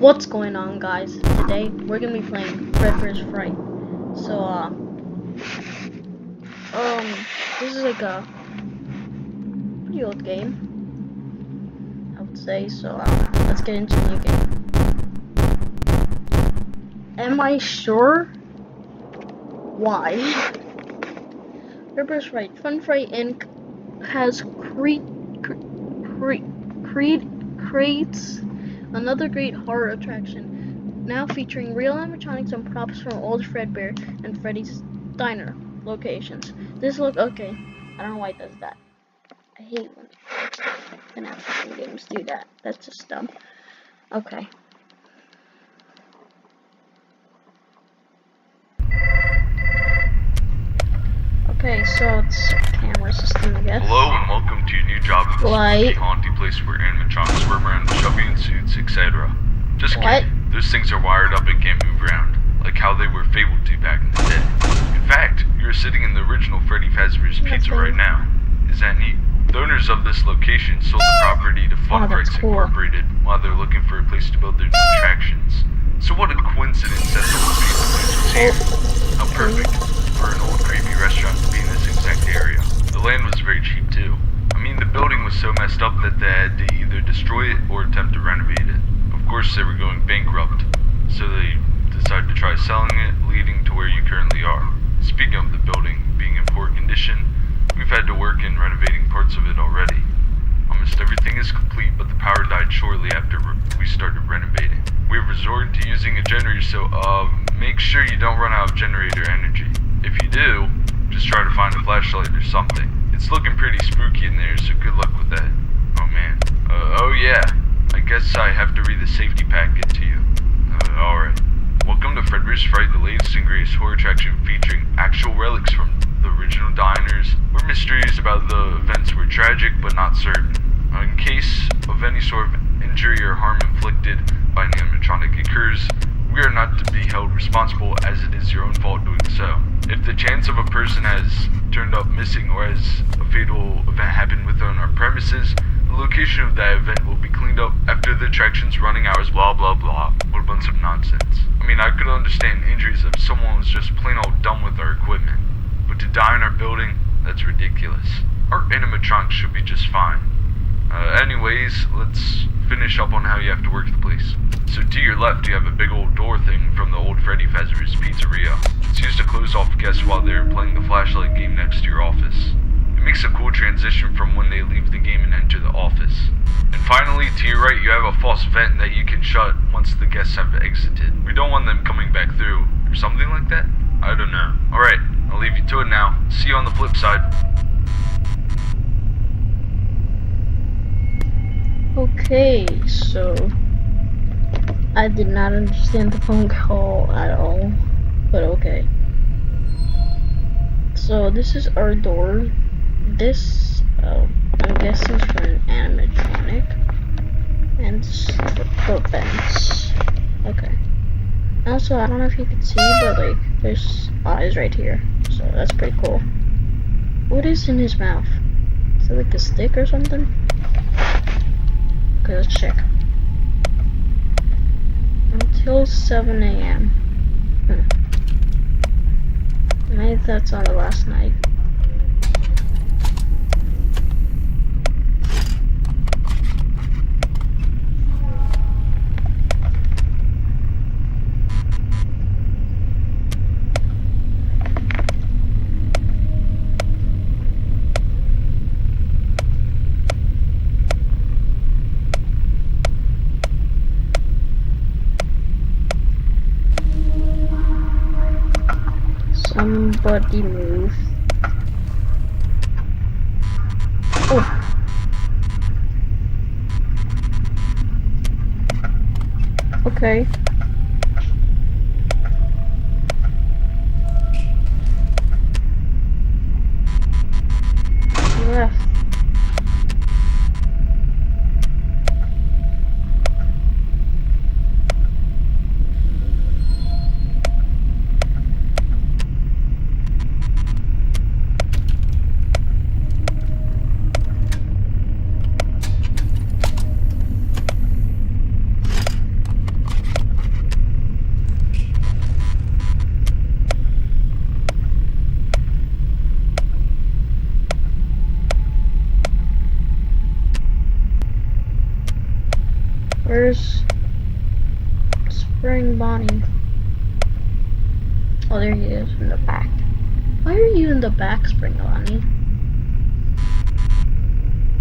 What's going on, guys? Today we're gonna be playing FredBear's Fright. So this is like a pretty old game, I would say. So let's get into the new game. Am I sure? Why? FredBear's Fright. Fun Fright Inc. has creates another great horror attraction, now featuring real animatronics and props from old FredBear and Freddy's Diner locations. This look okay. I don't know why it does that. I hate when FNAF games do that. That's just dumb. Okay. Okay, so it's a camera system, I guess. Hello and welcome to your new job at this spooky haunted place where animatronics roam around shoving in suits, etc. Just kidding. Those things are wired up and can't move around, like how they were fabled to back in the day. In fact, you're sitting in the original FredBear's pizza right now. Is that neat? The owners of this location sold the property to Fun Fright Incorporated while they're looking for a place to build their new attractions. So what a coincidence that the old pizza place was here. How perfect for an old creepy restaurant to be in this exact area. The land was very cheap too. I mean, the building was so messed up that they had to either destroy it or attempt to renovate it. Of course, they were going bankrupt, so they decided to try selling it, leading to where you currently are. Speaking of the building being in poor condition, we've had to work in renovating parts of it already. Almost everything is complete, but the power died shortly after we started renovating. We've resorted to using a generator, so make sure you don't run out of generator energy. If you do, just try to find a flashlight or something. It's looking pretty spooky in there, so good luck with that. Oh man. Oh yeah. I guess I have to read the safety packet to you. Alright. Welcome to FredBear's Fright, the latest and greatest horror attraction featuring actual relics from the original diners, where mysteries about the events were tragic but not certain. In case of any sort of injury or harm inflicted by an animatronic occurs, we are not to be held responsible, as it is your own fault doing so. If the chance of a person has turned up missing or has a fatal event happened within our premises, the location of that event will be cleaned up after the attraction's running hours, blah blah blah. What a bunch of nonsense. I mean, I could understand injuries if someone was just plain old dumb with our equipment, but to die in our building, that's ridiculous. Our animatronics should be just fine. Anyways, let's finish up on how you have to work the place. So to your left, you have a big old door thing from the old FredBear's pizzeria. It's used to close off guests while they're playing the flashlight game next to your office. It makes a cool transition from when they leave the game and enter the office. And finally, to your right, you have a false vent that you can shut once the guests have exited. We don't want them coming back through, or something like that? I don't know. Alright, I'll leave you to it now. See you on the flip side. Okay, so I did not understand the phone call at all, but okay. So this is our door. This, I'm guessing is for an animatronic, and for vents. Okay. Also, I don't know if you can see, but like, there's eyes right here, so that's pretty cool. What is in his mouth? Is it like a stick or something? Okay, let's check. Until 7 a.m. Maybe that's on the last night. Somebody move. Oh. Okay. He left. Where's Spring Bonnie? Oh, there he is in the back. Why are you in the back, Spring Bonnie?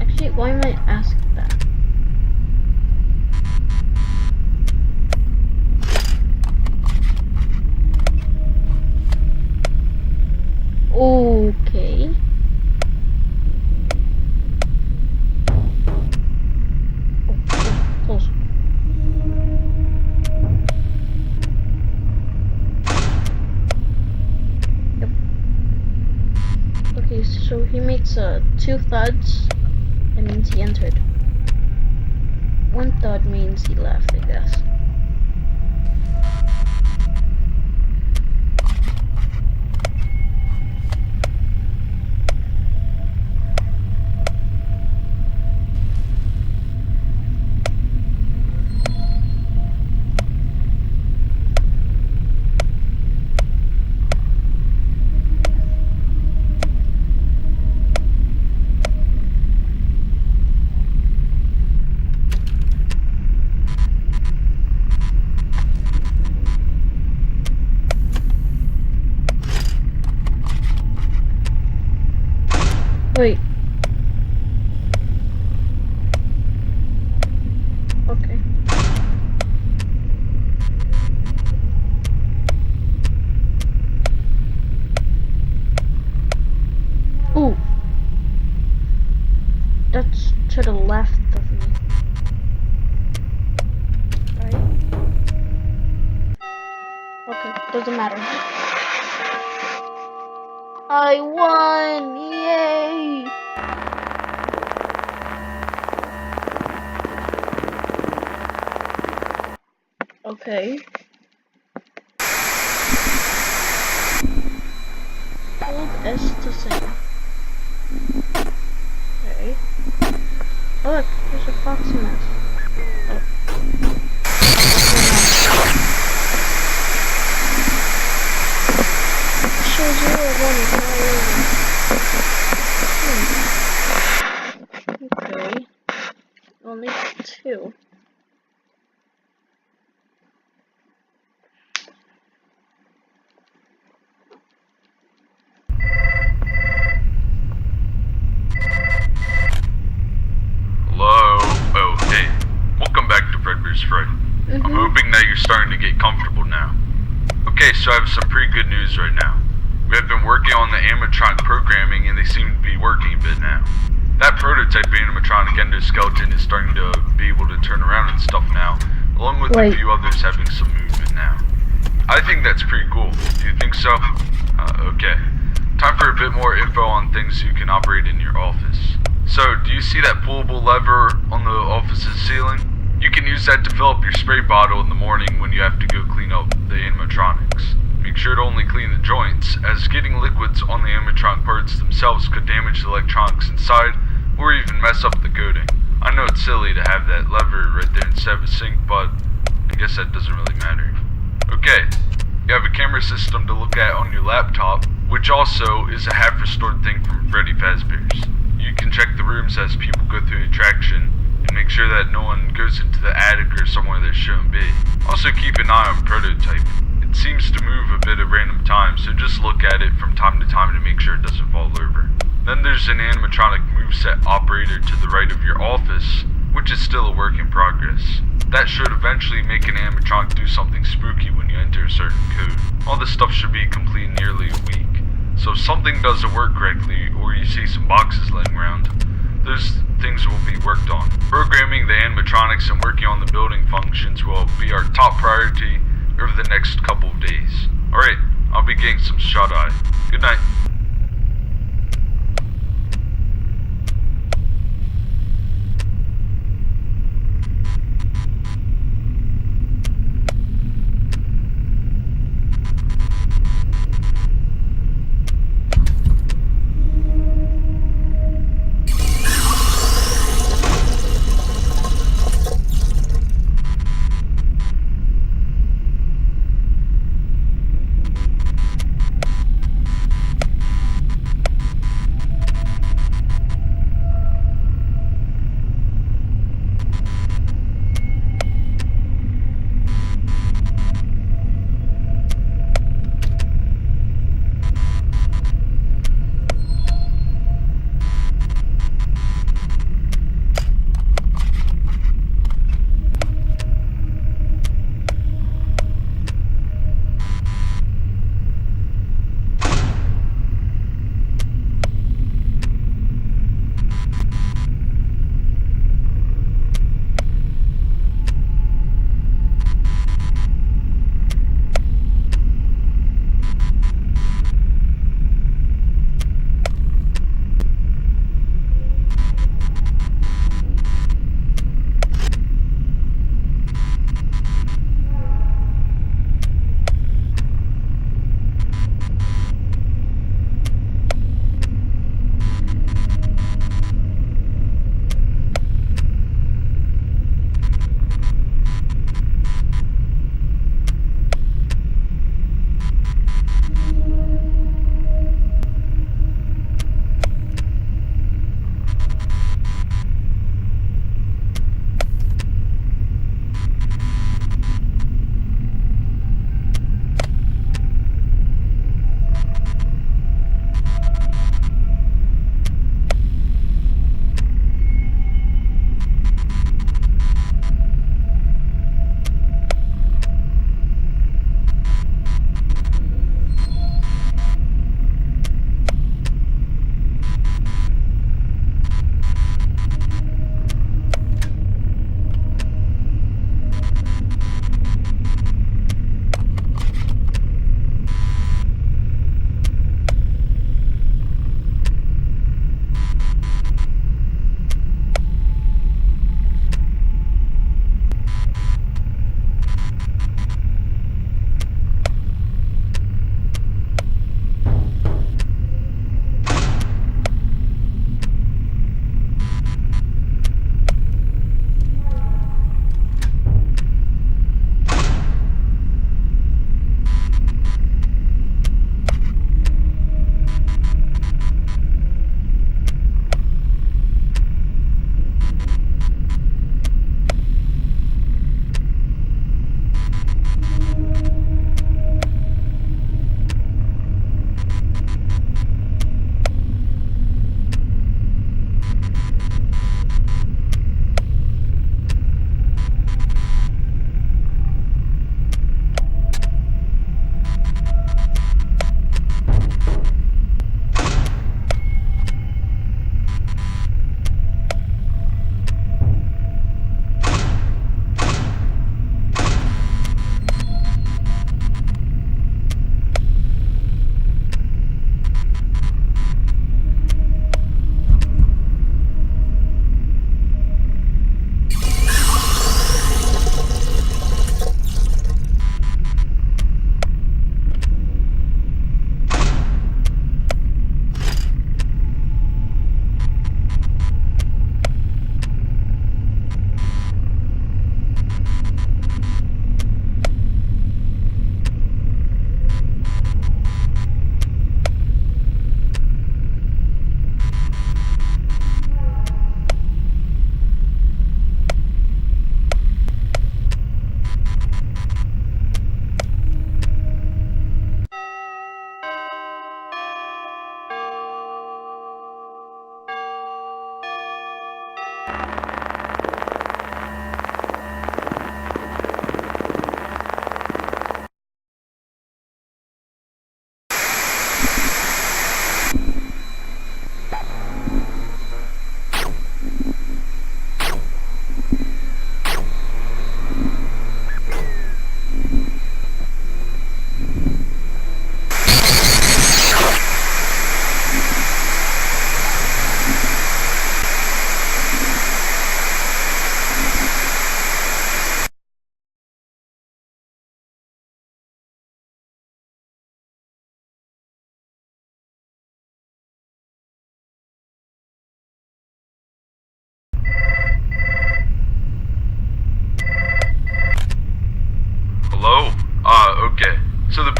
Actually, why am I asking that? Okay. Oh, close. Yep. Okay, so he makes 2 thuds. That means he entered. 1 thud means he left, I guess. Wait. Okay. Ooh. That's to the left of me. Right? Okay, doesn't matter. I won! Yay! Okay. Hold S to sing. Okay. Oh look, there's a foxy mouse. Oh. Show 0 1 Okay. Only 2. Hello? Oh, hey. Welcome back to FredBear's Fright. I'm hoping that you're starting to get comfortable now. Okay, so I have some pretty good news right now. We have been working on the animatronic programming and they seem to be working a bit now. That prototype animatronic endoskeleton is starting to be able to turn around and stuff now, along with a few others having some movement now. I think that's pretty cool. Do you think so? Okay. Time for a bit more info on things you can operate in your office. So, do you see that pullable lever on the office's ceiling? You can use that to fill up your spray bottle in the morning when you have to go clean up the animatronics. Make sure to only clean the joints, as getting liquids on the animatronic parts themselves could damage the electronics inside, or even mess up the coating. I know it's silly to have that lever right there instead of a sink, but I guess that doesn't really matter. Okay, you have a camera system to look at on your laptop, which also is a half-restored thing from FredBear's. You can check the rooms as people go through the attraction, and make sure that no one goes into the attic or somewhere they shouldn't be. Also keep an eye on prototype. It seems to move a bit at random times, so just look at it from time to time to make sure it doesn't fall over. Then there's an animatronic moveset operator to the right of your office, which is still a work in progress. That should eventually make an animatronic do something spooky when you enter a certain code. All this stuff should be complete in nearly a week. So if something doesn't work correctly, or you see some boxes laying around, those things will be worked on. Programming the animatronics and working on the building functions will be our top priority over the next couple of days. Alright, I'll be getting some shut-eye. Good night.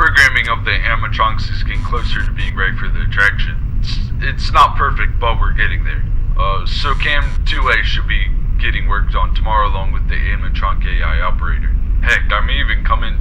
programming of the animatronics is getting closer to being ready for the attraction. It's not perfect, but we're getting there. So Cam 2A should be getting worked on tomorrow along with the animatronic AI operator. Heck, I may even come in